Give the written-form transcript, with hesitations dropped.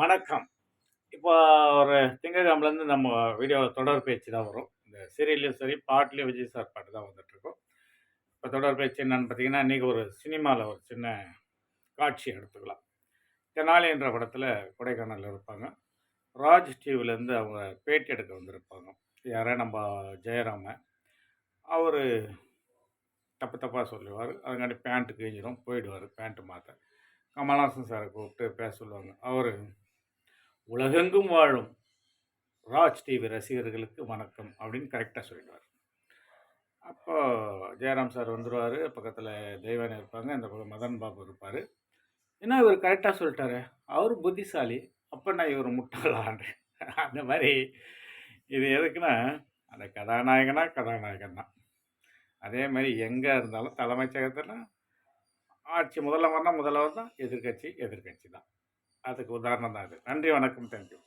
வணக்கம். இப்போ ஒரு திங்கட்கிழமைலேருந்து நம்ம வீடியோ தொடர் பேச்சு தான் வரும். இந்த சீரியல்லையும் சரி, பாட்டுலயும் விஜய் சார் பாட்டு தான் வந்துட்டுருக்கும். இப்போ தொடர் பேச்சு என்னன்னு பார்த்தீங்கன்னா, இன்னைக்கு ஒரு சினிமால ஒரு சின்ன காட்சி எடுத்துக்கலாம். தெனாலி என்ற படத்தில கொடைக்கானல்ல இருப்பாங்க. ராஜ் டிவிலேருந்து அவங்க பேட்டி எடுக்க வந்திருப்பாங்க. யாரு நம்ம ஜெயராம. அவரு தப்பு தப்பா சொல்லுவாரு. அதுங்காட்டி பேண்ட் கிழிஞ்சிரும். போயிடுவாரு பேண்ட் மாத்த. கமலஹாசன் சார கூப்பிட்டு பேச சொல்லுவாங்க. அவரு "உலகெங்கும் வாழும் ராஜ் டிவி ரசிகர்களுக்கு வணக்கம்" அப்படின்னு கரெக்ட்டா சொல்லிடுவாரு. அப்போ ஜெயராம் சார் வந்துருவாரு. பக்கத்துல தெய்வானை இருப்பாங்க. இந்த பக்கம் மதன் பாபு இருப்பாரு. "என்ன இவரு கரெக்ட்டா சொல்ட்டாரே! அவரு புத்திசாலி. அப்ப இவரு முட்டாளான்றேன்." அந்த மாரி இது எதுக்குன்னா, அந்த கதாநாயகனா கதாநாயகன் தான். அதே மாரி எங்க இருந்தாலும் தலைமைச் செயலகத்துல ஆட்சி முதல்வர்னா முதல்வர் தான். எதிர்க்கட்சி எதிர்க்கட்சி தான். அதுக்கு உதாரணம் தான் இது. நன்றி, வணக்கம். Thank you.